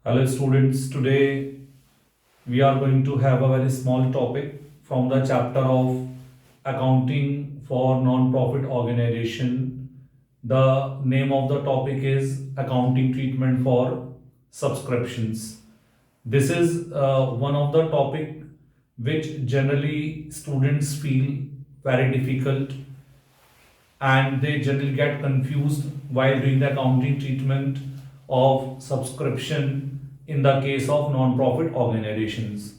Hello students, today we are going to have a very small topic from the chapter of accounting for non-profit organization. The name of the topic is accounting treatment for subscriptions. This is one of the topic which generally students feel very difficult and they generally get confused while doing the accounting treatment of subscription in the case of non-profit organizations.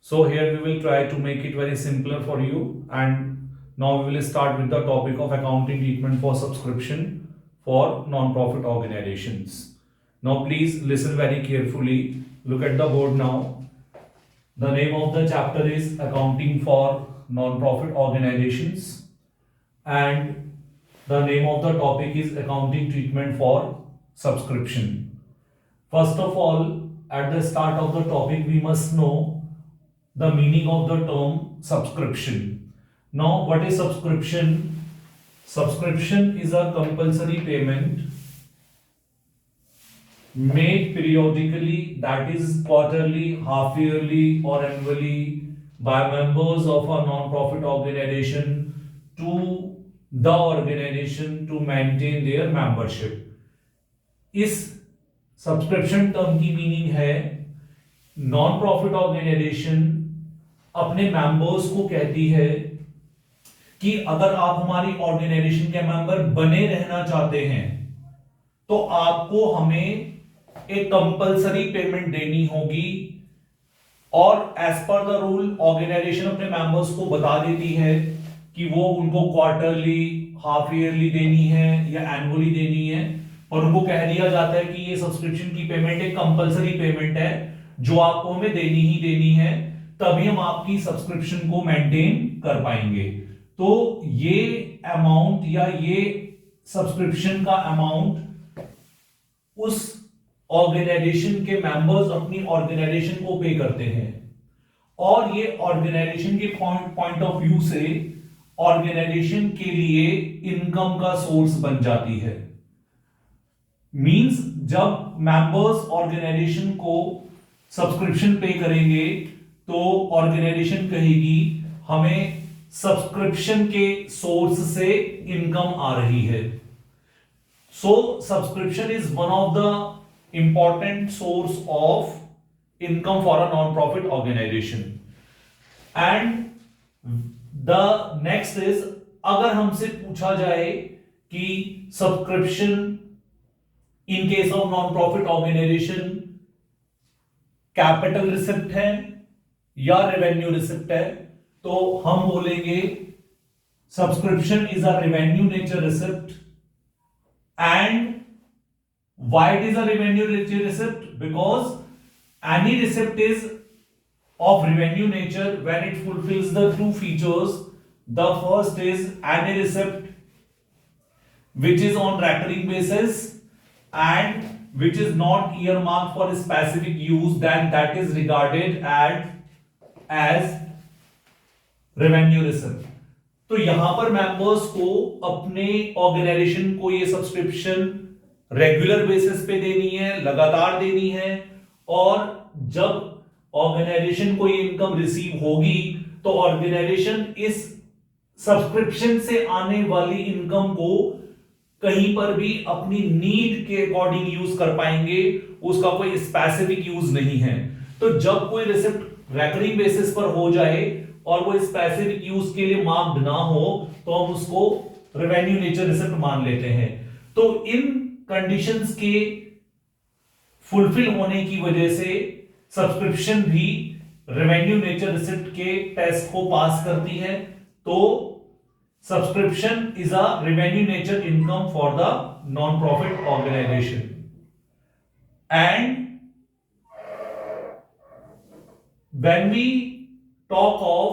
So here we will try to make it very simpler for you, and now we will start with the topic of accounting treatment for subscription for non-profit organizations. Now please listen very carefully. Look at the board now. The name of the chapter is accounting for non-profit organizations, and the name of the topic is accounting treatment for subscription. First of all, at the start of the topic, we must know the meaning of the term subscription. Now, what is subscription? Subscription is a compulsory payment made periodically, that is quarterly, half yearly, or annually, by members of a non-profit organization to the organization to maintain their membership. इस subscription term की meaning है non profit organisation अपने members को कहती है कि अगर आप हमारी ऑर्गेनाइजेशन के मेंबर बने रहना चाहते हैं तो आपको हमें एक कंपलसरी पेमेंट देनी होगी, और as per the rule organization अपने मेंबर्स को बता देती है कि वो उनको क्वार्टरली, हाफ ईयरली देनी है या एनुअली देनी है, और उनको कह दिया जाता है कि ये सब्सक्रिप्शन की पेमेंट एक कंपलसरी पेमेंट है जो आपको हमें देनी ही देनी है, तभी हम आपकी सब्सक्रिप्शन को मेंटेन कर पाएंगे। तो ये अमाउंट या ये सब्सक्रिप्शन का अमाउंट उस ऑर्गेनाइजेशन के मेंबर्स अपनी ऑर्गेनाइजेशन को पे करते हैं, और ये ऑर्गेनाइजेशन के पॉइंट ऑफ व्यू से ऑर्गेनाइजेशन के लिए इनकम का सोर्स बन जाती है। मींस जब मेंबर्स ऑर्गेनाइजेशन को सब्सक्रिप्शन पे करेंगे तो ऑर्गेनाइजेशन कहेगी हमें सब्सक्रिप्शन के सोर्स से इनकम आ रही है। So subscription is one of the important source of income for a non profit organisation. And the next is, अगर हमसे पूछा जाए कि subscription in case of non profit organisation capital receipt है या रेवेन्यू रिसिप्ट है, तो हम बोलेंगे subscription is a revenue nature receipt. And why it is a revenue nature receipt? Because any receipt is of revenue nature when it fulfills the two features. The first is any receipt which is on recurring basis and which is not earmarked for specific use, then that is regarded as revenue receipt. तो यहां पर members को अपने organisation को ये subscription regular basis पे देनी है, लगातार देनी है, और जब ऑर्गेनाइजेशन को ये इनकम रिसीव होगी तो ऑर्गेनाइजेशन इस सब्सक्रिप्शन से आने वाली इनकम को कहीं पर भी अपनी नीड के अकॉर्डिंग यूज कर पाएंगे, उसका कोई स्पेसिफिक यूज नहीं है। तो जब कोई रिसिप्ट रेकरिंग बेसिस पर हो जाए और वो स्पेसिफिक यूज के लिए मार्क्ड ना हो तो हम उसको रेवेन्यू नेचर रिसिप्ट मान लेते हैं। तो इन कंडीशंस के फुलफिल होने की वजह से सब्सक्रिप्शन भी रेवेन्यू नेचर रिसिप्ट के टेस्ट को पास करती है। तो subscription is a revenue nature income for the non profit organisation. And when we talk of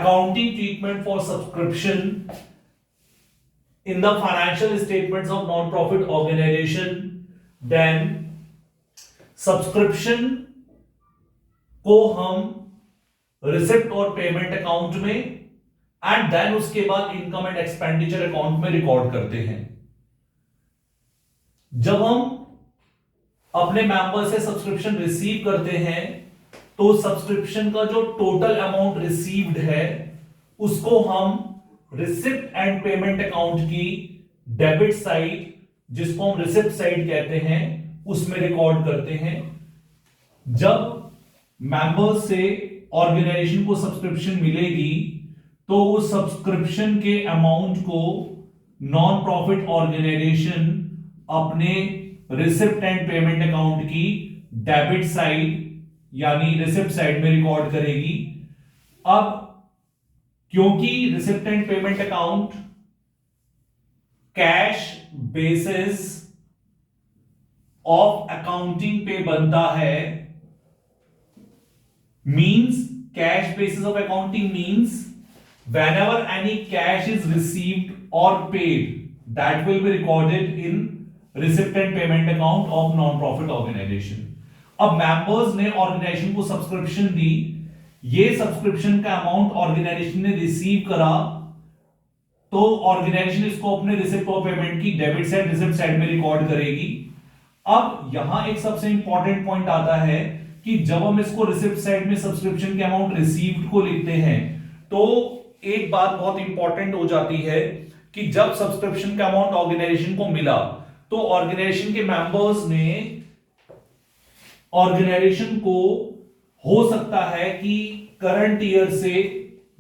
accounting treatment for subscription in the financial statements of non profit organization, then subscription को हम receipt और payment account में and then उसके बाद income and expenditure account में record करते हैं। जब हम अपने मेंबर से सब्सक्रिप्शन रिसीव करते हैं तो सब्सक्रिप्शन का जो टोटल अमाउंट रिसीव्ड है उसको हम रिसिप्ट एंड पेमेंट अकाउंट की डेबिट साइड, जिसको हम रिसिप्ट साइड कहते हैं, उसमें रिकॉर्ड करते हैं। जब मेंबर्स से ऑर्गेनाइजेशन को सब्सक्रिप्शन मिलेगी तो उस सब्सक्रिप्शन के अमाउंट को नॉन प्रॉफिट ऑर्गेनाइजेशन अपने रिसिप्ट एंड पेमेंट अकाउंट की डेबिट साइड यानी रिसिप्ट साइड में रिकॉर्ड करेगी। अब क्योंकि receipt and payment account cash basis of accounting पे बनता है, means cash basis of accounting means whenever any cash is received or paid, that will be recorded in receipt and payment account of non-profit organization. अब members ने organisation को subscription दी, ये subscription का amount organisation ने receive करा, तो organisation इसको अपने रिसिप्ट ऑफ पेमेंट की डेबिट साइड रिसिप्ट साइड में रिकॉर्ड करेगी। अब यहां एक सबसे इंपॉर्टेंट पॉइंट आता है कि जब हम इसको रिसिप्ट साइड में सब्सक्रिप्शन के अमाउंट रिसीव्ड को लिखते हैं तो एक बात बहुत इंपॉर्टेंट हो जाती है कि जब सब्सक्रिप्शन का अमाउंट ऑर्गेनाइजेशन को मिला तो ऑर्गेनाइजेशन के मेंबर्स ने ऑर्गेनाइजेशन को, हो सकता है कि करंट ईयर से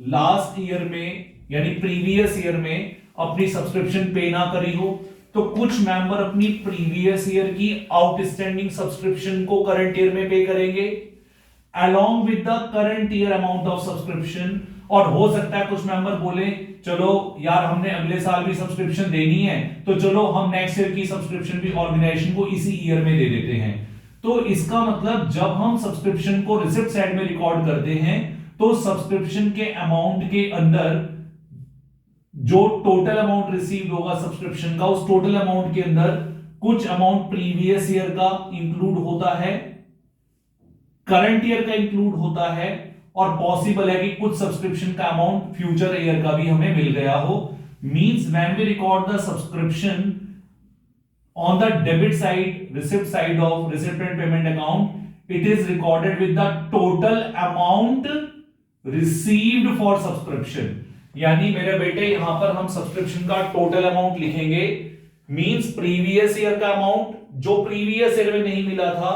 लास्ट ईयर में यानी प्रीवियस ईयर में अपनी सब्सक्रिप्शन पे ना करी हो, तो कुछ मेंबर अपनी प्रीवियस ईयर की आउटस्टैंडिंग सब्सक्रिप्शन को करंट ईयर में पे करेंगे along with the current year amount of subscription। और हो सकता है कुछ मेंबर बोले चलो यार हमने अगले साल भी सब्सक्रिप्शन देनी है तो चलो हम नेक्स्ट ईयर की सब्सक्रिप्शन भी ऑर्गेनाइजेशन को इसी ईयर में दे देते हैं। तो इसका मतलब जब हम सब्सक्रिप्शन को रिसिप्ट साइड में रिकॉर्ड करते हैं तो सब्सक्रिप्शन के अमाउंट के अंदर जो टोटल अमाउंट रिसीव्ड होगा सब्सक्रिप्शन का, उस टोटल अमाउंट के अंदर कुछ अमाउंट प्रीवियस ईयर का इंक्लूड होता है, करंट ईयर का इंक्लूड होता है, और पॉसिबल है कि कुछ सब्सक्रिप्शन का अमाउंट फ्यूचर ईयर का भी हमें मिल गया हो। Means when we record the subscription on the debit side receipt side of receipt and payment account, it is recorded with the total amount received for subscription. यानी मेरे बेटे यहां पर हम सब्सक्रिप्शन का टोटल अमाउंट लिखेंगे, मींस प्रीवियस ईयर का amount जो प्रीवियस ईयर में नहीं मिला था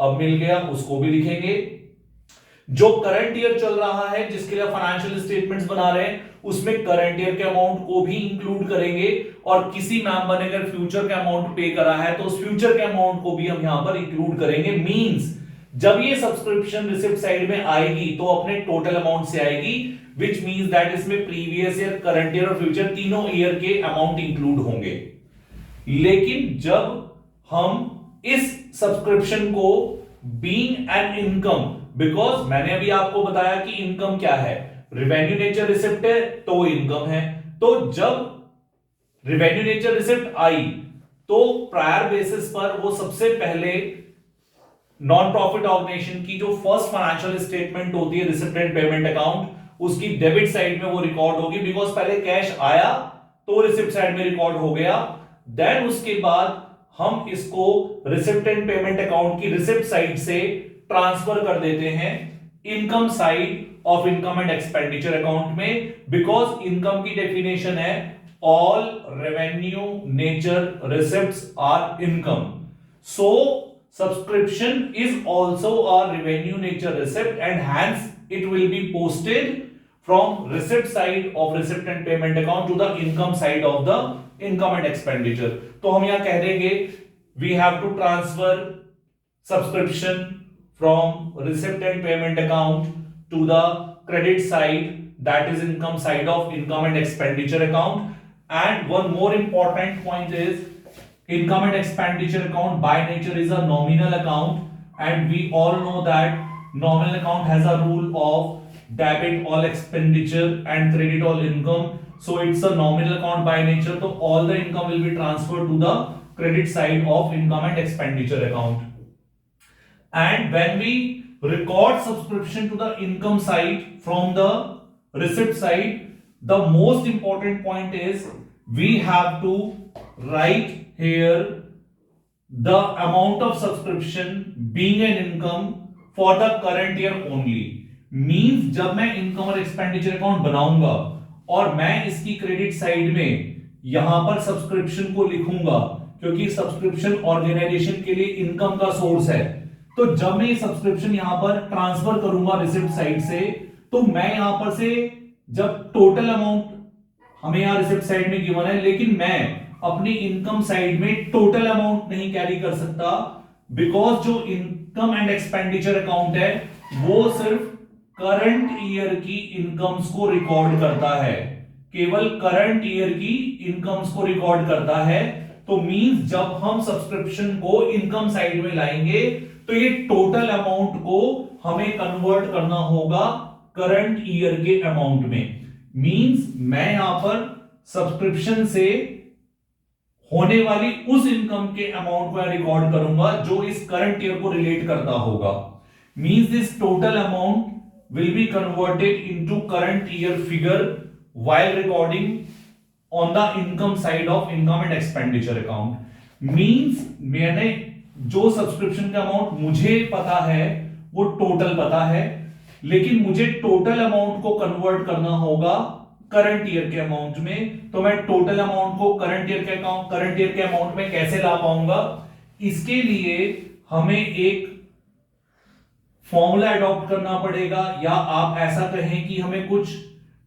अब मिल गया उसको भी लिखेंगे, जो करंट ईयर चल रहा है जिसके लिए फाइनेंशियल स्टेटमेंट्स बना रहे हैं उसमें करंट ईयर के अमाउंट को भी इंक्लूड करेंगे, और किसी मेंबर ने अगर फ्यूचर का अमाउंट पे करा है तो उस फ्यूचर के अमाउंट को भी हम यहां पर इंक्लूड करेंगे। मींस जब ये सब्सक्रिप्शन रिसिप्ट साइड में आएगी तो अपने टोटल अमाउंट से आएगी, विच मींस दैट इसमें प्रीवियस ईयर, करंट ईयर और फ्यूचर तीनों ईयर के अमाउंट इंक्लूड होंगे। लेकिन जब हम इस सब्सक्रिप्शन को बीइंग एन इनकम, बिकॉज मैंने अभी आपको बताया कि इनकम क्या है, रिवेन्यू नेचर रिसिप्ट है तो वो इनकम है, तो जब रिवेन्यू नेचर रिसिप्ट आई तो प्रायर बेसिस पर वो सबसे पहले नॉन प्रॉफिट ऑर्गेनाइजेशन की जो फर्स्ट फाइनेंशियल स्टेटमेंट होती है रिसिप्ट एंड पेमेंट अकाउंट, उसकी डेबिट साइड में वो रिकॉर्ड होगी, बिकॉज पहले कैश आया तो रिसिप्ट साइड में रिकॉर्ड हो गया। देन उसके बाद हम इसको रिसिप्ट एंड पेमेंट अकाउंट की रिसिप्ट साइड से ट्रांसफर कर देते हैं income side of income and expenditure account में, बिकॉज इनकम की डेफिनेशन है all revenue nature receipts are income. So subscription is also a revenue nature receipt and hence it will be posted from receipt side of receipt and payment account to the income side of the income and expenditure। तो हम यहां कह देंगे we have to transfer subscription from receipt and payment account to the credit side, that is income side of income and expenditure account। And one more important point is income and expenditure account by nature is a nominal account, and we all know that nominal account has a rule of debit all expenditure and credit all income, so it's a nominal account by nature, so all the income will be transferred to the credit side of income and expenditure account। And when we record subscription to the income side from the receipt side, the most important point is we have to write here the amount of subscription being an income for the current year only. Means जब मैं income और expenditure account बनाऊंगा और मैं इसकी credit side में यहां पर सब्सक्रिप्शन को लिखूंगा, क्योंकि सब्सक्रिप्शन ऑर्गेनाइजेशन के लिए इनकम का सोर्स है, तो जब मैं ये सब्सक्रिप्शन यहां पर ट्रांसफर करूंगा रिसिप्ट साइड से, तो मैं यहां पर से जब टोटल अमाउंट हमें यहां रिसिप्ट साइड में गिवन है, लेकिन मैं अपनी इनकम साइड में टोटल अमाउंट नहीं कैरी कर सकता, बिकॉज जो इनकम एंड एक्सपेंडिचर अकाउंट है वो सिर्फ करंट ईयर की इनकम्स को रिकॉर्ड करता है, केवल करंट ईयर की इनकम्स को रिकॉर्ड करता है। तो मींस जब हम सब्सक्रिप्शन को इनकम साइड में लाएंगे तो ये टोटल अमाउंट को हमें कन्वर्ट करना होगा करंट ईयर के अमाउंट में। मींस मैं यहां पर सब्सक्रिप्शन से होने वाली उस इनकम के अमाउंट को रिकॉर्ड करूंगा जो इस करंट ईयर को रिलेट करता होगा। Means this total amount will be converted into current year figure while recording on the income side of income and expenditure account. Means मैंने जो सब्सक्रिप्शन का अमाउंट मुझे पता है वो टोटल पता है, लेकिन मुझे टोटल अमाउंट को कन्वर्ट करना होगा करंट ईयर के अमाउंट में। तो मैं टोटल अमाउंट को करंट ईयर के अमाउंट में कैसे ला पाऊंगा? इसके लिए हमें एक फॉर्मूला अडॉप्ट करना पड़ेगा, या आप ऐसा कहें कि हमें कुछ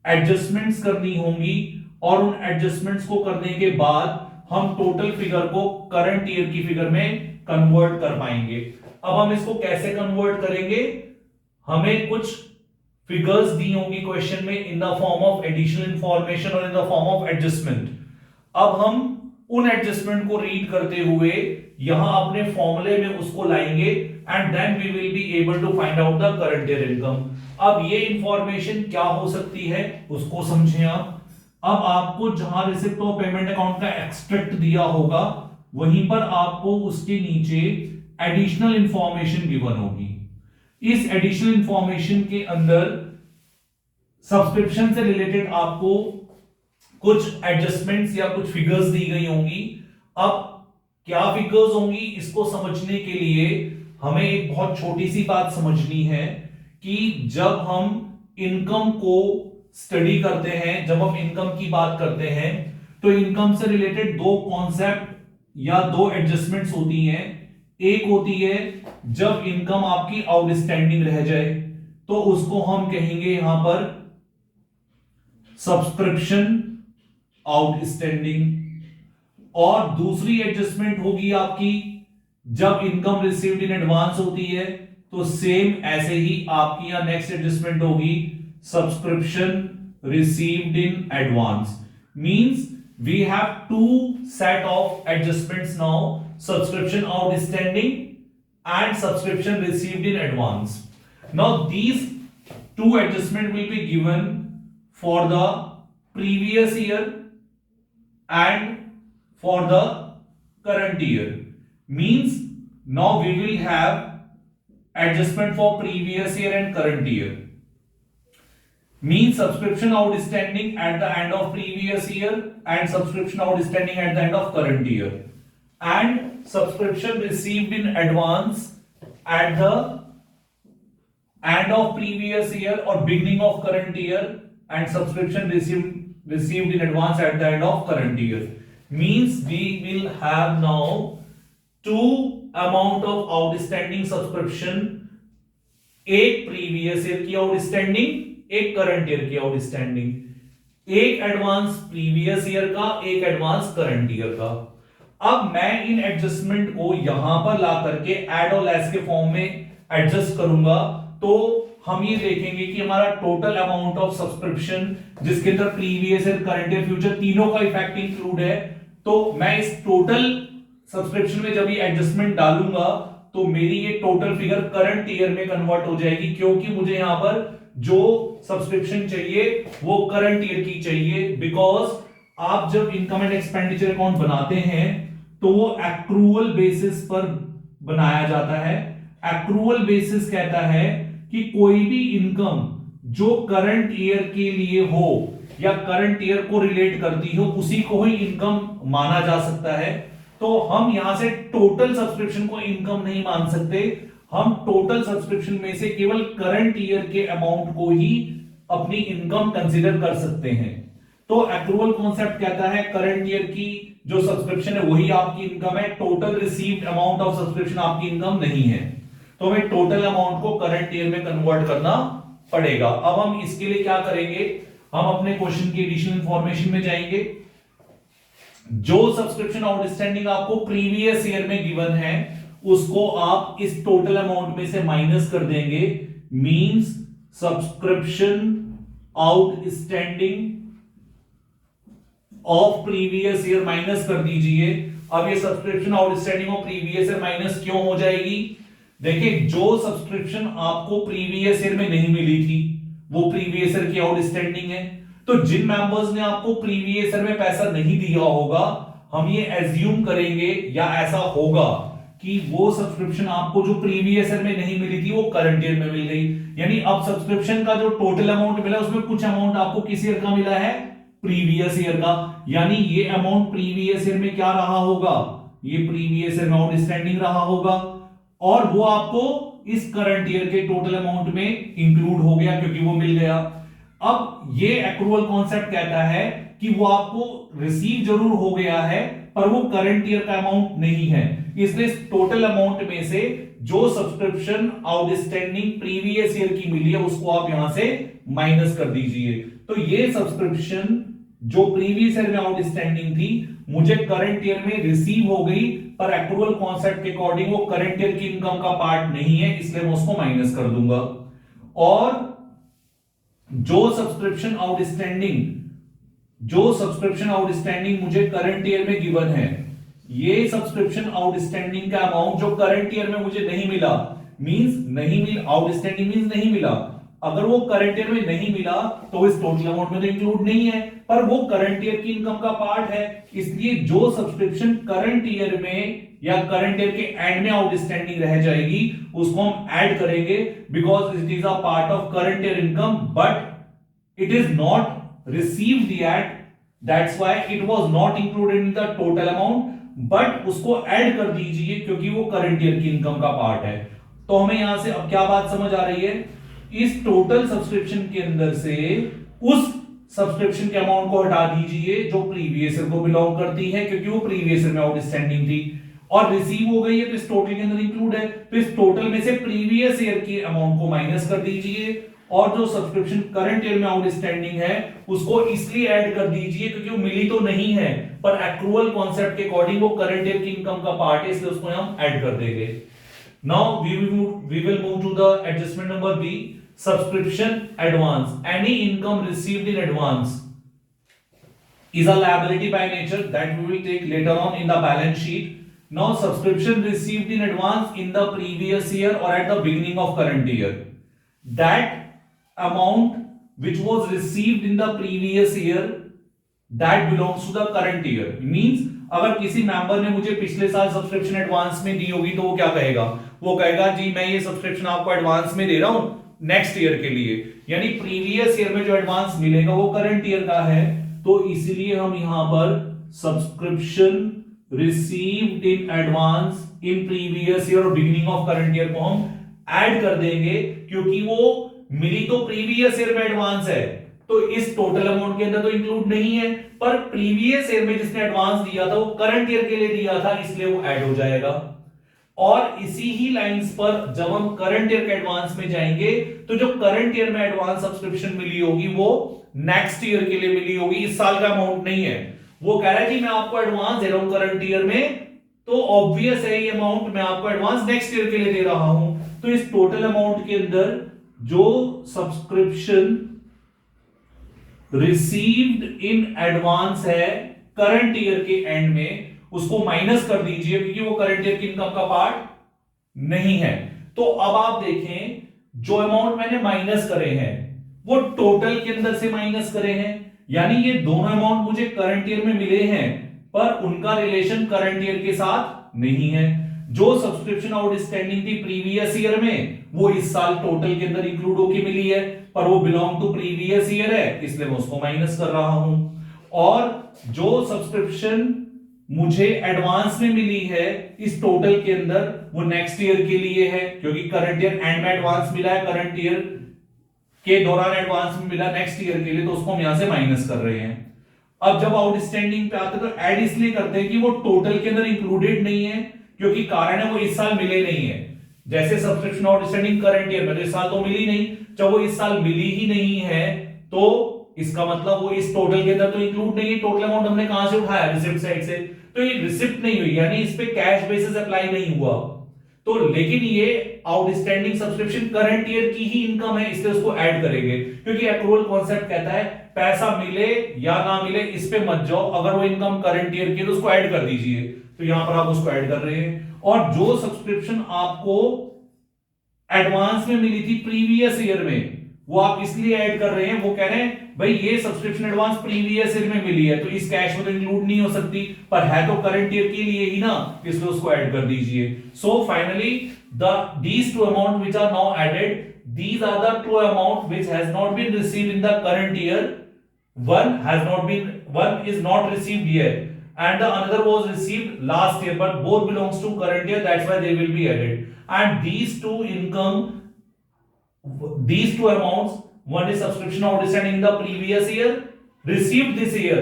एडजस्टमेंट्स करनी होंगी, और उन एडजस्टमेंट्स को करने के बाद हम टोटल फिगर को करंट ईयर की फिगर में कन्वर्ट कर पाएंगे। अब हम इसको कैसे कन्वर्ट करेंगे? हमें कुछ फिगर्स दी होंगी क्वेश्चन में in the form of additional information और in the form of adjustment. अब हम उन एडजस्टमेंट को रीड करते हुए यहां अपने फॉर्मूले में उसको लाएंगे, and then we will be able to find out the current year income. अब ये इंफॉर्मेशन क्या हो सकती है उसको समझें आप। अब आपको जहां रिसिप्ट ऑफ पेमेंट अकाउंट का एक्सट्रैक्ट दिया होगा वहीं पर आपको उसके नीचे एडिशनल इंफॉर्मेशन गिवन होगी। इस एडिशनल इंफॉर्मेशन के अंदर सब्सक्रिप्शन से रिलेटेड आपको कुछ एडजस्टमेंट्स या कुछ फिगर्स दी गई होंगी। अब क्या फिगर्स होंगी इसको समझने के लिए हमें एक बहुत छोटी सी बात समझनी है कि जब हम इनकम को स्टडी करते हैं, जब हम इनकम की बात करते हैं, तो इनकम से रिलेटेड दो कॉन्सेप्ट या दो एडजस्टमेंट्स होती हैं। एक होती है जब इनकम आपकी आउटस्टैंडिंग रह जाए, तो उसको हम कहेंगे यहां पर सब्सक्रिप्शन आउटस्टैंडिंग, और दूसरी एडजस्टमेंट होगी आपकी जब इनकम रिसीव्ड इन एडवांस होती है, तो सेम ऐसे ही आपकी यहां नेक्स्ट एडजस्टमेंट होगी subscription received in advance. Means we have to set off adjustments now, subscription outstanding and subscription received in advance. Now these two adjustment will be given for the previous year and for the current year. Means now we will have adjustment for previous year and current year. Means subscription outstanding at the end of previous year and subscription outstanding at the end of current year, and subscription received in advance at the end of previous year or beginning of current year, and subscription received in advance at the end of current year. Means we will have now two amount of outstanding subscription, एक previous year की outstanding, एक current year की outstanding, एक advance previous year का, एक advance current year का। अब मैं इन एडजस्टमेंट को यहां पर ला करके एड और लेस के फॉर्म में एडजस्ट करूंगा, तो हम ये देखेंगे कि हमारा टोटल अमाउंट ऑफ सब्सक्रिप्शन जिसके अंदर previous year, current year, future तीनों का इफेक्ट इंक्लूड है, तो मैं इस टोटल सब्सक्रिप्शन में जब ये एडजस्टमेंट डालूंगा तो मेरी ये टोटल फिगर करंट ईयर में कन्वर्ट हो जाएगी, क्योंकि मुझे यहां पर जो सब्सक्रिप्शन चाहिए वो करंट ईयर की चाहिए। बिकॉज आप जब इनकम एंड एक्सपेंडिचर अकाउंट बनाते हैं तो वो एक्रूअल बेसिस पर बनाया जाता है। एक्रूअल बेसिस कहता है कि कोई भी इनकम जो करंट ईयर के लिए हो या करंट ईयर को रिलेट करती हो उसी को ही इनकम माना जा सकता है। तो हम यहां से टोटल सब्सक्रिप्शन को इनकम नहीं मान सकते, हम टोटल सब्सक्रिप्शन में से केवल करंट ईयर के अमाउंट को ही अपनी इनकम कंसीडर कर सकते हैं। तो एक्रूवल कॉन्सेप्ट कहता है करंट ईयर की जो सब्सक्रिप्शन है वही आपकी इनकम है, total received amount of subscription आपकी इनकम नहीं है। तो हमें टोटल अमाउंट को करंट ईयर में कन्वर्ट करना पड़ेगा। अब हम इसके लिए क्या करेंगे, हम अपने क्वेश्चन की एडिशनल इंफॉर्मेशन में जाएंगे। जो सब्सक्रिप्शन आउटस्टैंडिंग आपको प्रीवियस ईयर में गिवन है उसको आप इस टोटल अमाउंट में से माइनस कर देंगे, means subscription outstanding of previous year minus कर दीजिए। अब ये subscription outstanding of previous year minus क्यों हो जाएगी, देखिए जो सब्सक्रिप्शन आपको प्रीवियस ईयर में नहीं मिली थी वो प्रीवियस ईयर की आउटस्टैंडिंग है। तो जिन मेंबर्स ने आपको प्रीवियस ईयर में पैसा नहीं दिया होगा, हम ये एज्यूम करेंगे या ऐसा होगा कि वो सब्सक्रिप्शन आपको जो प्रीवियस ईयर में नहीं मिली थी वो करंट ईयर में मिल गई। यानी अब सब्सक्रिप्शन का जो टोटल अमाउंट मिला उसमें कुछ अमाउंट आपको किस ईयर का मिला है, प्रीवियस ईयर का। यानी ये अमाउंट प्रीवियस ईयर में क्या रहा होगा, ये प्रीवियस ईयर में आउटस्टैंडिंग रहा होगा और वो आपको इस करंट ईयर के टोटल अमाउंट में इंक्लूड हो गया क्योंकि वो मिल गया। अब ये एक्रूवल कॉन्सेप्ट कहता है कि वो आपको रिसीव जरूर हो गया है पर वो करंट ईयर का अमाउंट नहीं है, इसलिए टोटल अमाउंट में से जो सब्सक्रिप्शन आउटस्टैंडिंग प्रीवियस ईयर की मिली है उसको आप यहां से माइनस कर दीजिए। तो ये सब्सक्रिप्शन जो प्रीवियस ईयर में आउटस्टैंडिंग थी मुझे करंट ईयर में रिसीव हो गई, पर एक्रूवल कॉन्सेप्ट के अकॉर्डिंग वो करंट ईयर की इनकम का पार्ट नहीं है, इसलिए मैं उसको माइनस कर दूंगा। और जो सब्सक्रिप्शन आउटस्टैंडिंग मुझे करंट ईयर में गिवन है, ये सब्सक्रिप्शन आउटस्टैंडिंग का अमाउंट जो करंट ईयर में मुझे नहीं मिला, मींस नहीं मिला, आउटस्टैंडिंग मींस नहीं मिला, अगर वो करंट ईयर में नहीं मिला तो इस टोटल अमाउंट में तो इंक्लूड नहीं है, पर वो करंट ईयर की इनकम का पार्ट है। इसलिए जो सब्सक्रिप्शन करंट ईयर में या करंट ईयर के एंड में आउटस्टैंडिंग रह जाएगी उसको हम ऐड करेंगे, because it is a part of current year income but it is not received yet, that's why it was not included in the total amount, but उसको add कर दीजिए क्योंकि वो करंट ईयर की इनकम का part है। तो हमें यहां से अब क्या बात समझ आ रही है, इस टोटल सब्सक्रिप्शन के अंदर से उस सब्सक्रिप्शन के अमाउंट को हटा दीजिए जो प्रीवियस ईयर को बिलोंग करती है क्योंकि वो प्रीवियस ईयर में आउटस्टैंडिंग थी और रिसीव हो गई है तो इस टोटल के अंदर इंक्लूड है। तो इस टोटल में से प्रीवियस ईयर की अमाउंट को माइनस कर दीजिए और जो सब्सक्रिप्शन करंट ईयर में आउटस्टैंडिंग है उसको इसलिए ऐड कर दीजिए क्योंकि वो मिली तो नहीं है पर एक्रूवल कॉन्सेप्ट के अकॉर्डिंग वो करंट ईयर की इनकम का पार्ट है, इसलिए उसको हम ऐड कर देंगे। Now we will move to the adjustment number B, subscription advance. Any income received in advance is a liability by nature that we will take later on in the balance sheet. Now subscription received in advance in the previous year or at the beginning of current year, that amount which was received in the previous year that belongs to the current year, means अगर किसी member ने मुझे पिछले साल subscription advance में दी होगी तो वो क्या कहेगा, वो कहेगा जी मैं ये सब्सक्रिप्शन आपको एडवांस में दे रहा हूं नेक्स्ट ईयर के लिए, यानी प्रीवियस ईयर में जो एडवांस मिलेगा वो करंट ईयर का है। तो इसलिए हम यहां पर subscription received in advance in previous year और बिगिनिंग ऑफ करंट ईयर को हम ऐड कर देंगे क्योंकि वो मिली तो प्रीवियस ईयर में एडवांस है तो इस टोटल अमाउंट के अंदर तो इंक्लूड नहीं है, पर प्रीवियस ईयर में जिसने एडवांस दिया था वो करंट ईयर के लिए दिया था इसलिए वो ऐड हो जाएगा। और इसी ही लाइंस पर जब हम करंट ईयर के एडवांस में जाएंगे तो जो करंट ईयर में एडवांस सब्सक्रिप्शन मिली होगी वो नेक्स्ट ईयर के लिए मिली होगी, इस साल का अमाउंट नहीं है। वो कह रहा है कि मैं आपको एडवांस दे रहा हूं करंट ईयर में, तो ऑब्वियस है ये अमाउंट मैं आपको एडवांस नेक्स्ट ईयर के लिए दे रहा हूं। तो इस टोटल अमाउंट के अंदर जो सब्सक्रिप्शन रिसीव्ड इन एडवांस है करंट ईयर के एंड में उसको माइनस कर दीजिए क्योंकि वो करंट ईयर की इनकम का पार्ट नहीं है। तो अब आप देखें जो अमाउंट मैंने माइनस करे हैं वो टोटल के अंदर से माइनस करे हैं, यानी ये दोनों अमाउंट मुझे करंट ईयर में मिले हैं पर उनका रिलेशन करंट ईयर के साथ नहीं है। जो सब्सक्रिप्शन आउटस्टैंडिंग थी प्रीवियस ईयर में वो इस साल टोटल के अंदर इंक्लूड होके मिली है पर वो बिलोंग टू प्रीवियस ईयर है इसलिए मैं उसको माइनस कर रहा हूं। और जो सब्सक्रिप्शन मुझे एडवांस में मिली है इस टोटल के अंदर, वो नेक्स्ट ईयर के लिए है, क्योंकि करंट ईयर एंड में एडवांस मिला है, करंट ईयर के दौरान एडवांस में मिला नेक्स्ट ईयर के लिए, तो उसको हम यहां से माइनस कर रहे हैं। अब जब आउटस्टैंडिंग पे आते हैं तो ऐड इसलिए करते हैं कि वो टोटल के अंदर इंक्लूडेड नहीं है, क्योंकि कारण है वो इस साल मिले नहीं है। जैसे सब्सक्रिप्शन आउटस्टैंडिंग करंट ईयर में तो इस साल तो मिली नहीं, जब वो इस साल मिली ही नहीं है तो इसका मतलब वो इस टोटल के अंदर तो इंक्लूड नहीं है। टोटल अमाउंट हमने कहां से उठाया, रिसिप्ट साइड से, तो ये रिसिप्ट नहीं हुई, यानी इस पे कैश बेसिस अप्लाई नहीं हुआ। तो लेकिन ये आउटस्टैंडिंग सब्सक्रिप्शन करंट ईयर की ही इनकम है, इसलिए उसको ऐड करेंगे, क्योंकि एक्रूअल कॉन्सेप्ट कहता है पैसा मिले या ना मिले इस पे मत जाओ, अगर वो इनकम करंट ईयर की है तो उसको ऐड कर दीजिए। तो यहां पर आप उसको ऐड कर रहे हैं। और जो सब्सक्रिप्शन आपको एडवांस में मिली थी प्रीवियस ईयर में, वो आप इसलिए ऐड कर रहे हैं, वो कह रहे हैं भाई ये सब्सक्रिप्शन एडवांस प्रीवियस ईयर में मिली है तो इस कैश में तो इंक्लूड नहीं हो सकती, पर है तो करंट ईयर के लिए ही ना, इसलिए उसको ऐड कर दीजिए। So finally these two amount which are now added, these are the two amount which has not been received in the current year. One is not received yet, and the another was received last year, but both belongs to current year, that's why they will be added. And these two amounts, one is subscription outstanding in the previous year, received this year,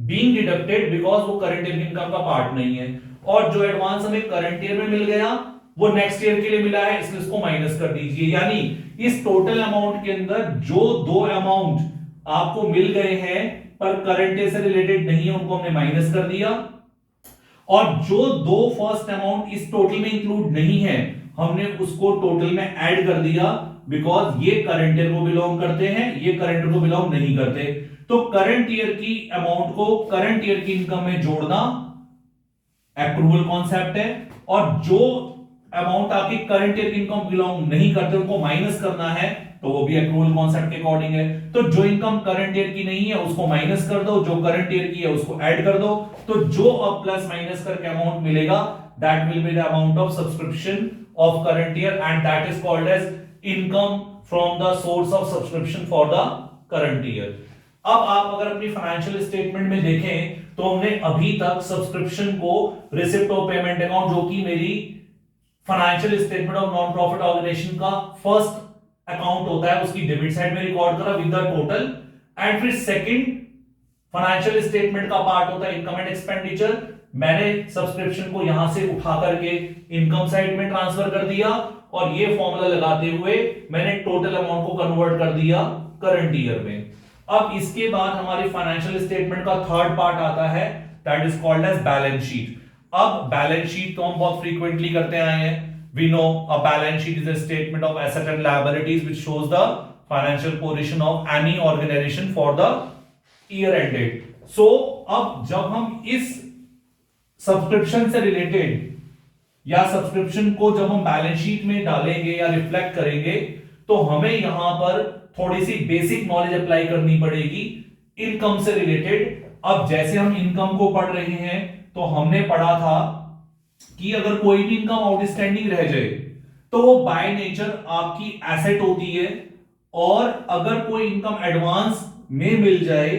being deducted because वो current year income का part नहीं है, और जो advance हमें current year में मिल गया वो नेक्स्ट ईयर के लिए मिला है, इसलिए इसको माइनस कर दीजिए। यानी इस टोटल अमाउंट के अंदर जो दो अमाउंट आपको मिल गए हैं पर करंट ईयर से रिलेटेड नहीं है, उनको हमने माइनस कर दिया, और जो दो फर्स्ट अमाउंट इस टोटल में इंक्लूड नहीं है हमने उसको टोटल में ऐड कर दिया, बिकॉज ये करंट ईयर को बिलोंग करते हैं, ये करंट ईयर को बिलोंग नहीं करते। तो करंट ईयर की अमाउंट को करंट ईयर की इनकम में जोड़ना एक्रूअल कॉन्सेप्ट है, और जो अमाउंट आपकी करंट ईयर की इनकम बिलोंग नहीं करते उनको माइनस करना है, तो वो भी एक्रूअल कॉन्सेप्ट के अकॉर्डिंग है। तो जो इनकम करंट ईयर की नहीं है उसको माइनस कर दो, जो करंट ईयर की है उसको ऐड कर दो, तो जो अब प्लस माइनस करके अमाउंट मिलेगा that will be the amount of subscription of current year, and that is called as income from the source of subscription for the current year. अब आप अगर अपनी फाइनेंशियल स्टेटमेंट में देखें तो हमने अभी तक सब्सक्रिप्शन को रिसिप्ट ऑफ पेमेंट अकाउंट, जो कि मेरी financial statement of non profit organization का फर्स्ट अकाउंट होता है, उसकी डेबिट साइड में रिकॉर्ड करा विद द टोटल, एंड फिर सेकंड फाइनेंशियल स्टेटमेंट का पार्ट होता है इनकम एंड एक्सपेंडिचर। मैंने सब्सक्रिप्शन को यहां से उठा करके इनकम साइड में ट्रांसफर कर दिया, और ये फॉर्मूला लगाते हुए मैंने टोटल अमाउंट को कन्वर्ट कर दिया करंट ईयर में। अब इसके बाद हमारी फाइनेंशियल स्टेटमेंट का थर्ड पार्ट आता है, that is called as balance sheet. अब बैलेंस शीट तो हम बहुत फ्रीक्वेंटली करते आए हैं। We know a balance sheet is a statement of asset and liabilities which shows the financial position of any organization for the year ended. So अब जब हम इस सब्सक्रिप्शन से रिलेटेड या सब्सक्रिप्शन को जब हम बैलेंस शीट में डालेंगे या रिफ्लेक्ट करेंगे, तो हमें यहां पर थोड़ी सी बेसिक नॉलेज अप्लाई करनी पड़ेगी इनकम से रिलेटेड। अब जैसे हम इनकम को पढ़ रहे हैं तो हमने पढ़ा था कि अगर कोई भी इनकम आउटस्टैंडिंग रह जाए तो वो बाय नेचर आपकी एसेट होती है, और अगर कोई इनकम एडवांस में मिल जाए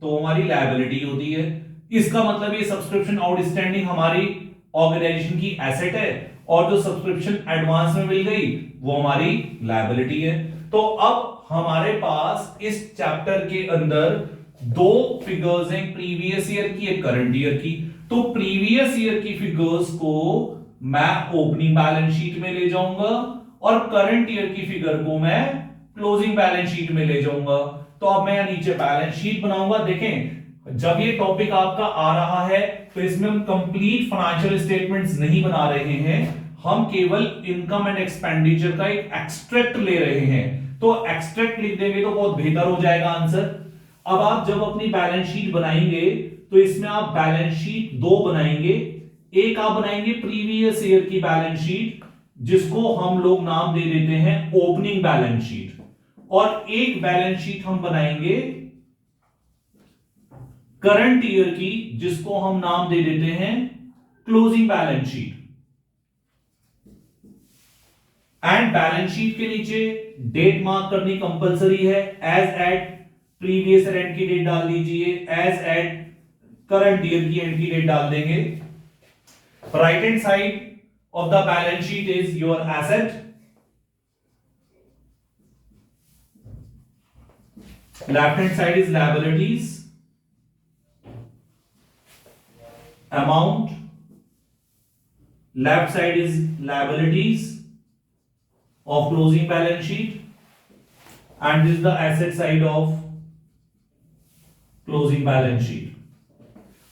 तो हमारी लायबिलिटी होती है। इसका मतलब ये सब्सक्रिप्शन आउटस्टैंडिंग हमारी ऑर्गेनाइजेशन की एसेट है, और जो सब्सक्रिप्शन एडवांस में मिल गई वो हमारी लायबिलिटी है। तो अब हमारे पास इस चैप्टर के अंदर दो फिगर्स हैं, प्रीवियस ईयर की एक करंट ईयर की। तो प्रीवियस ईयर की फिगर्स को मैं ओपनिंग बैलेंस शीट में ले जाऊंगा, और करंट ईयर की फिगर को मैं क्लोजिंग बैलेंस शीट में ले जाऊंगा। तो अब मैं नीचे बैलेंस शीट बनाऊंगा। देखें, जब ये टॉपिक आपका आ रहा है तो इसमें हम कंप्लीट फाइनेंशियल स्टेटमेंट्स नहीं बना रहे हैं, हम केवल इनकम एंड एक्सपेंडिचर का एक एक्सट्रैक्ट ले रहे हैं। तो एक्सट्रैक्ट लिख देंगे तो बहुत बेहतर हो जाएगा आंसर। अब आप जब अपनी बैलेंस शीट बनाएंगे तो इसमें आप बैलेंस शीट दो बनाएंगे। एक आप बनाएंगे प्रीवियस ईयर की बैलेंस शीट, जिसको हम लोग नाम दे देते हैं ओपनिंग बैलेंस शीट, और एक बैलेंस शीट हम बनाएंगे करंट ईयर की, जिसको हम नाम दे देते हैं closing balance sheet. And balance sheet के नीचे डेट मार्क करनी कंपलसरी है। As at previous year end की डेट डाल दीजिए, एज एट करंट ईयर की एंट्री डेट डाल देंगे। Right hand side of the balance sheet is your asset, left hand side is liabilities, amount, left side is liabilities of closing balance sheet, and this is the asset side of closing balance sheet.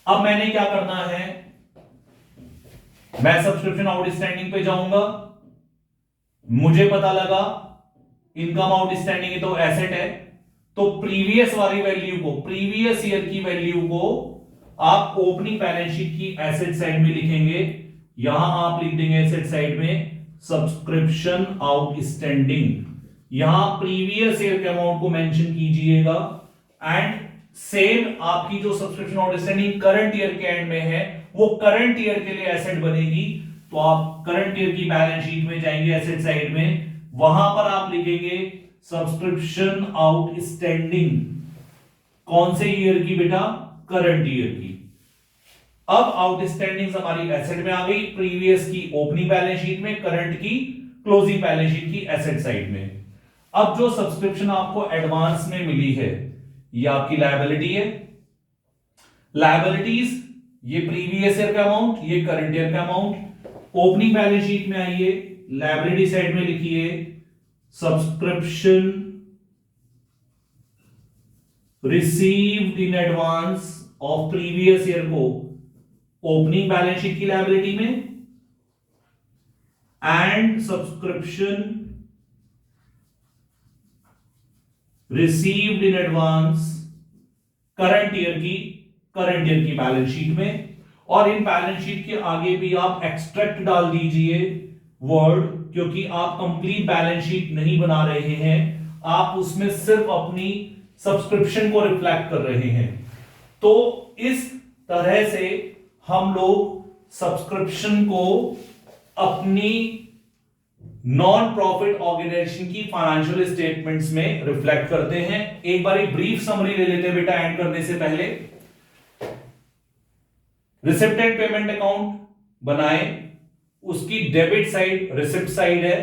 अब मैंने क्या करना है, मैं subscription outstanding पे जाऊंगा, मुझे पता लगा इनकम आउटस्टैंडिंग है तो एसेट है, तो प्रीवियस वाली वैल्यू को, प्रीवियस ईयर की वैल्यू को आप ओपनिंग बैलेंस शीट की एसेट साइड में लिखेंगे। यहां आप लिख देंगे एसेट साइड में सब्सक्रिप्शन आउटस्टैंडिंग, यहां प्रीवियस ईयर के अमाउंट को मेंशन कीजिएगा, एंड सेम आपकी जो सब्सक्रिप्शन आउटस्टैंडिंग करंट ईयर के एंड में है वो करंट ईयर के लिए एसेट बनेगी। तो आप करंट ईयर की बैलेंस शीट में जाएंगे एसेट साइड में, वहां पर आप लिखेंगे सब्सक्रिप्शन आउटस्टैंडिंग, कौन से ईयर की बेटा, करंट ईयर की। अब आउटस्टैंडिंग हमारी एसेट में आ गई, प्रीवियस की ओपनिंग बैलेंस शीट में, करंट की क्लोजिंग बैलेंस शीट की एसेट साइड में। अब जो सब्सक्रिप्शन आपको एडवांस में मिली है ये आपकी लायबिलिटी है। लायबिलिटीज ये प्रीवियस ईयर का अमाउंट, ये करंट ईयर का अमाउंट। ओपनिंग बैलेंस शीट में आइए, लायबिलिटी साइड में लिखिए subscription received in advance of previous year को ओपनिंग बैलेंस शीट की लायबिलिटी में, and subscription received in advance current year की बैलेंस शीट में। और इन बैलेंस शीट के आगे भी आप एक्सट्रैक्ट डाल दीजिए वर्ड, क्योंकि आप कंप्लीट बैलेंस शीट नहीं बना रहे हैं, आप उसमें सिर्फ अपनी सब्सक्रिप्शन को रिफ्लेक्ट कर रहे हैं। तो इस तरह से हम लोग सब्सक्रिप्शन को अपनी नॉन प्रॉफिट ऑर्गेनाइजेशन की फाइनेंशियल स्टेटमेंट्स में रिफ्लेक्ट करते हैं। एक बार एक ब्रीफ समरी ले लेते हैं बेटा एंड करने से पहले। रिसिप्ट एंड पेमेंट अकाउंट बनाए, उसकी डेबिट साइड रिसिप्ट साइड है,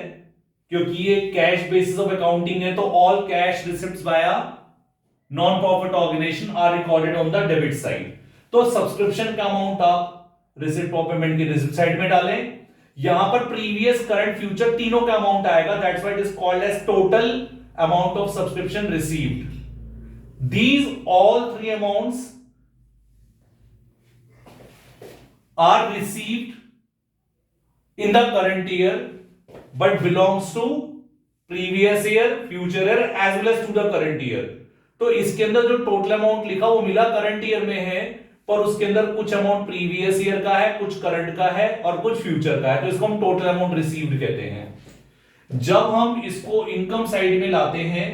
क्योंकि ये कैश बेसिस ऑफ अकाउंटिंग है, तो all cash receipts via non profit organization are recorded on the debit side. तो सब्सक्रिप्शन का अमाउंट आप रिसिप्ट ऑफ पेमेंट की रिसिप्ट साइड में डालें। यहां पर प्रीवियस करंट फ्यूचर तीनों का अमाउंट आएगा, that's why it is called as total amount of subscription received. These all three amounts are received in the current year but belongs to previous year, future year as well as to the current year। तो इसके अंदर जो total amount लिखा वो मिला current year में है, पर उसके अंदर कुछ अमाउंट प्रीवियस ईयर का है, कुछ करंट का है और कुछ फ्यूचर का है, तो इसको हम टोटल अमाउंट रिसीव्ड कहते हैं। जब हम इसको इनकम साइड में लाते हैं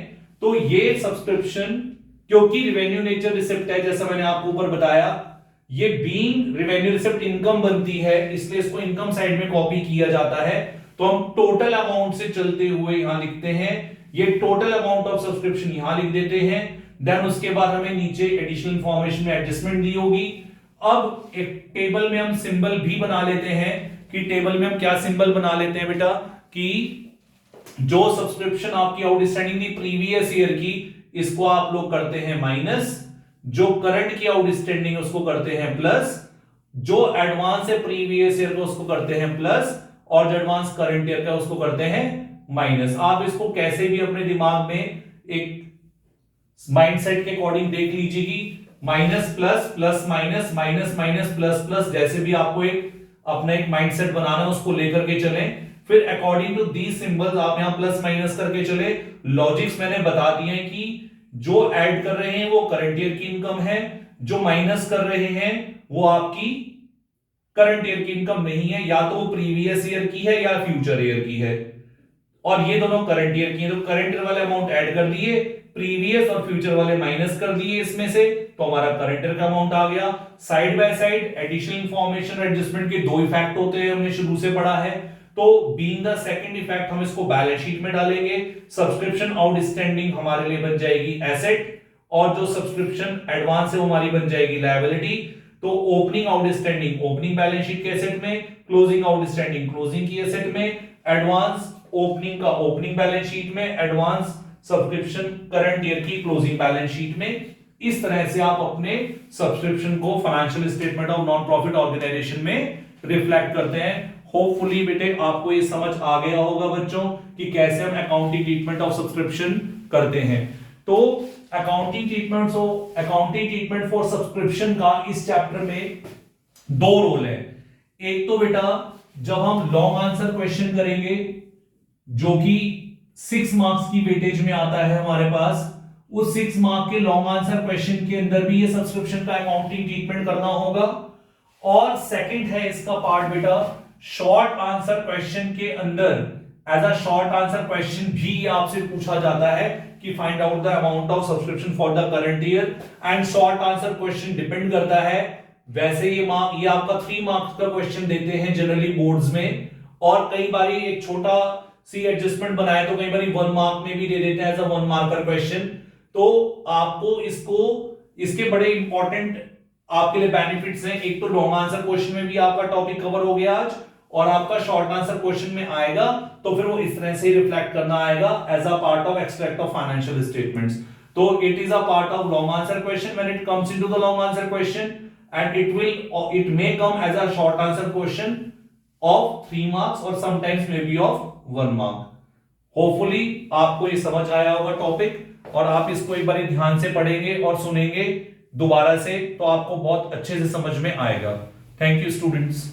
तो ये सब्सक्रिप्शन, क्योंकि रिवेन्यू नेचर रिसिप्ट है, जैसा मैंने आपको ऊपर बताया, ये बीइंग रिवेन्यू रिसिप्ट इनकम बनती है, इसलिए इसको इनकम साइड में कॉपी किया जाता है। तो हम टोटल अमाउंट से चलते हुए यहां लिखते हैं, ये टोटल अमाउंट ऑफ सब्सक्रिप्शन यहां लिख देते हैं। देन उसके बाद हमें नीचे एडिशनल इंफॉर्मेशन में एडजस्टमेंट दी होगी। अब एक टेबल में हम सिंबल भी बना लेते हैं, कि टेबल में हम क्या सिंबल बना लेते हैं बेटा, कि जो सब्सक्रिप्शन आपकी आउटस्टैंडिंग थी प्रीवियस ईयर की, इसको आप लोग करते हैं माइनस, जो करंट की आउटस्टैंडिंग उसको करते हैं प्लस, जो एडवांस है प्रीवियस ईयर का उसको करते हैं प्लस, और जो एडवांस करंट ईयर का उसको करते हैं माइनस। आप इसको कैसे भी अपने दिमाग में एक माइंडसेट के अकॉर्डिंग देख लीजिए कि minus plus plus minus minus minus plus plus, जैसे भी आपको अपना एक माइंडसेट बनाना है उसको लेकर के चलें। फिर अकॉर्डिंग टू दीज सिंबल्स आप यहां प्लस माइनस करके चले। लॉजिक्स मैंने बता दिए हैं कि जो ऐड कर रहे हैं वो करंट ईयर की इनकम है, जो माइनस कर रहे हैं वो आपकी करंट ईयर की इनकम नहीं है, या तो वो प्रीवियस ईयर की है या फ्यूचर ईयर की है, और ये दोनों करंट ईयर की है। तो करंट ईयर वाले अमाउंट ऐड कर दिए, प्रीवियस और फ्यूचर वाले माइनस कर दिए इसमें से, तो हमारा करंट ईयर का अमाउंट आ गया। Side by side additional information adjustment के दो इफेक्ट होते हैं, हमने शुरू से पढ़ा है। तो बीइंग द सेकंड इफेक्ट हम इसको बैलेंस शीट में डालेंगे। सब्सक्रिप्शन आउटस्टैंडिंग हमारे लिए बन जाएगी एसेट, और जो सब्सक्रिप्शन एडवांस है वो हमारी बन जाएगी लायबिलिटी। तो opening outstanding opening balance sheet के एसेट में, क्लोजिंग आउटस्टैंडिंग क्लोजिंग की एसेट में, एडवांस ओपनिंग का ओपनिंग बैलेंस शीट में, एडवांस सब्सक्रिप्शन करंट ईयर की क्लोजिंग बैलेंस शीट में। इस तरह से आप अपने सब्सक्रिप्शन को financial statement of non profit organization में रिफ्लेक्ट करते हैं। होपफुली बेटे आपको ये समझ आ गया होगा बच्चों कि कैसे हम अकाउंटिंग ट्रीटमेंट ऑफ सब्सक्रिप्शन करते हैं। तो अकाउंटिंग ट्रीटमेंट फॉर सब्सक्रिप्शन का इस चैप्टर में दो रोल है। एक तो बेटा जब हम लॉन्ग आंसर क्वेश्चन करेंगे जो कि 6 मार्क्स की वेटेज में आता है हमारे पास, उस 6 मार्क के लॉन्ग आंसर क्वेश्चन के अंदर भी ये सब्सक्रिप्शन का अकाउंटिंग ट्रीटमेंट करना होगा। और सेकंड है इसका पार्ट बेटा शॉर्ट आंसर क्वेश्चन के अंदर as a short answer question भी आपसे पूछा जाता है कि find out the amount of subscription for the current year. And short answer question depend करता है, वैसे ये आपका 3 मार्क्स का क्वेश्चन देते हैं जनरली बोर्ड्स में, और कई बार एक छोटा सी एडजस्टमेंट बनाए तो कई बार 1 मार्क में भी दे देते हैं एज अ 1 मार्कर क्वेश्चन। तो आपको इसके बड़े इंपॉर्टेंट आपके लिए बेनिफिट्स हैं। एक तो लॉन्ग आंसर क्वेश्चन में भी आपका टॉपिक कवर हो गया आज, और आपका शॉर्ट आंसर क्वेश्चन में आएगा तो फिर वो इस तरह से रिफ्लेक्ट करना आएगा as a part of extract of financial statements. तो it is a part of long answer question when it comes into the long answer question, and it may come as a short answer question of 3 marks or sometimes maybe of 1 mark. Hopefully आपको ये समझ आया होगा topic, और आप इसको एक बार ध्यान से पढ़ेंगे और सुनेंगे दोबारा से तो आपको बहुत अच्छे से समझ में आएगा। Thank you students.